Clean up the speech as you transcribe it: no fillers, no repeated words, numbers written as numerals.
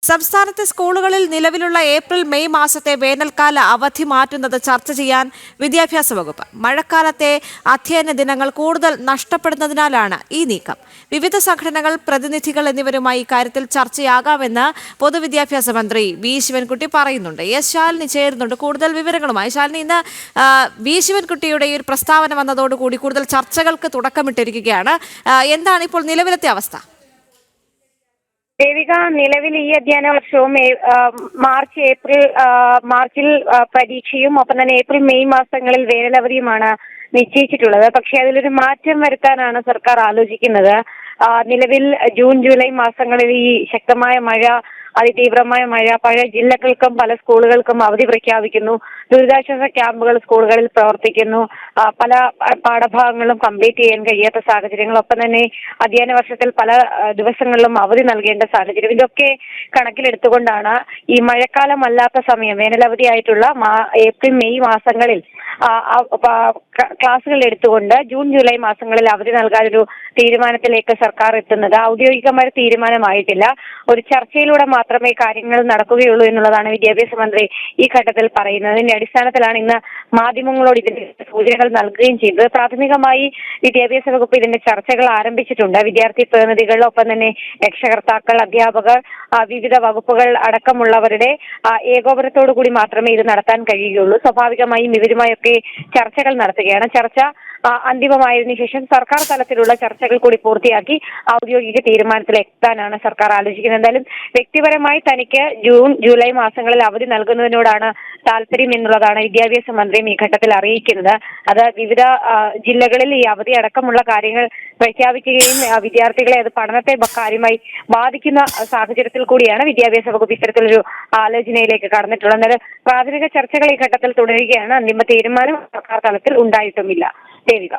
സംസ്ഥാനത്തെ സ്കൂളുകളിൽ നിലവിലുള്ള ഏപ്രിൽ മെയ് മാസത്തെ വേനൽക്കാല അവധി മാറ്റുന്നത് ചർച്ച ചെയ്യാൻ വിദ്യാഭ്യാസ വകുപ്പ്. മഴക്കാലത്തെ അധ്യയന ദിനങ്ങൾ കൂടുതൽ നഷ്ടപ്പെടുന്നതിനാലാണ് ഈ നീക്കം. വിവിധ സംഘടനകൾ, പ്രതിനിധികൾ എന്നിവരുമായി ഇക്കാര്യത്തിൽ ചർച്ചയാകാമെന്ന് പൊതുവിദ്യാഭ്യാസ മന്ത്രി വി ശിവൻകുട്ടി പറയുന്നുണ്ട്. എസ് ശാലിനി ചേരുന്നുണ്ട് കൂടുതൽ വിവരങ്ങളുമായി. ശാലിനി, ഇന്ന് വി ശിവൻകുട്ടിയുടെ ഈ ഒരു പ്രസ്താവന വന്നതോടുകൂടി കൂടുതൽ ചർച്ചകൾക്ക് തുടക്കമിട്ടിരിക്കുകയാണ്. എന്താണ് ഇപ്പോൾ നിലവിലത്തെ അവസ്ഥ? ദേവിക, നിലവിൽ ഈ അധ്യയന വർഷവും മാർച്ചിൽ പരീക്ഷയും ഒപ്പം തന്നെ ഏപ്രിൽ മെയ് മാസങ്ങളിൽ വേനലവധിയുമാണ് നിശ്ചയിച്ചിട്ടുള്ളത്. പക്ഷേ അതിലൊരു മാറ്റം വരുത്താനാണ് സർക്കാർ ആലോചിക്കുന്നത്. നിലവിൽ ജൂൺ ജൂലൈ മാസങ്ങളിൽ ഈ ശക്തമായ മഴ, അതിതീവ്രമായ മഴ പല ജില്ലകൾക്കും പല സ്കൂളുകൾക്കും അവധി പ്രഖ്യാപിക്കുന്നു. ദുരിതാശ്വാസ ക്യാമ്പുകൾ സ്കൂളുകളിൽ പ്രവർത്തിക്കുന്നു. പല പാഠഭാഗങ്ങളും കംപ്ലീറ്റ് ചെയ്യാൻ കഴിയാത്ത സാഹചര്യങ്ങൾ, ഒപ്പം തന്നെ അധ്യയന വർഷത്തിൽ പല ദിവസങ്ങളിലും അവധി നൽകേണ്ട സാഹചര്യം, ഇതൊക്കെ കണക്കിലെടുത്തുകൊണ്ടാണ് ഈ മഴക്കാലം അല്ലാത്ത സമയം, വേനലവധിയായിട്ടുള്ള ഏപ്രിൽ മെയ് മാസങ്ങളിൽ ക്ലാസുകൾ എടുത്തുകൊണ്ട് ജൂൺ ജൂലൈ മാസങ്ങളിൽ അവധി നൽകാനൊരു തീരുമാനത്തിലേക്ക് സർക്കാർ എത്തുന്നത്. ഔദ്യോഗികമായ തീരുമാനമായിട്ടില്ല. ഒരു ചർച്ചയിലൂടെ മാത്രമേ കാര്യങ്ങൾ നടക്കുകയുള്ളൂ എന്നുള്ളതാണ് വിദ്യാഭ്യാസ മന്ത്രി ഈ ഘട്ടത്തിൽ പറയുന്നത്. ഇതിന്റെ അടിസ്ഥാനത്തിലാണ് ഇന്ന് മാധ്യമങ്ങളോട് ഇതിന്റെ സൂചനകൾ നൽകുകയും ചെയ്തത്. പ്രാഥമികമായി വിദ്യാഭ്യാസ വകുപ്പ് ഇതിന്റെ ചർച്ചകൾ ആരംഭിച്ചിട്ടുണ്ട്. വിദ്യാർത്ഥി പ്രതിനിധികൾ, ഒപ്പം തന്നെ രക്ഷകർത്താക്കൾ, അധ്യാപകർ, വിവിധ വകുപ്പുകൾ അടക്കമുള്ളവരുടെ ഏകോപനത്തോടു കൂടി മാത്രമേ ഇത് നടത്താൻ കഴിയുകയുള്ളൂ. സ്വാഭാവികമായും ഇവരുമായൊക്കെ ചർച്ചകൾ നടത്തുകയാണ്. ചർച്ച അന്തിമമായതിനു ശേഷം സർക്കാർ തലത്തിലുള്ള ചർച്ചകൾ കൂടി പൂർത്തിയാക്കി ഔദ്യോഗിക തീരുമാനത്തിലെത്താനാണ് സർക്കാർ ആലോചിക്കുന്നത്. എന്തായാലും വ്യക്തിപരമായി തനിക്ക് ജൂൺ ജൂലൈ മാസങ്ങളിൽ അവധി നൽകുന്നതിനോടാണ് താല്പര്യം എന്നുള്ളതാണ് വിദ്യാഭ്യാസ മന്ത്രിയും ഈ ഘട്ടത്തിൽ അറിയിക്കുന്നത്. അത് വിവിധ ജില്ലകളിൽ ഈ അവധി അടക്കമുള്ള കാര്യങ്ങൾ പ്രഖ്യാപിക്കുകയും വിദ്യാർത്ഥികളെ അത് പഠനത്തെ കാര്യമായി ബാധിക്കുന്ന സാഹചര്യത്തിൽ കൂടിയാണ് വിദ്യാഭ്യാസ വകുപ്പ് ഇത്തരത്തിലൊരു ആലോചനയിലേക്ക് കടന്നിട്ടുള്ളത്. എന്നാൽ പ്രാഥമിക ചർച്ചകൾ ഈ ഘട്ടത്തിൽ തുടരുകയാണ്. അന്തിമ തീരുമാനം സർക്കാർ തലത്തിൽ ഉണ്ടായിട്ടുമില്ല. ദേവിക.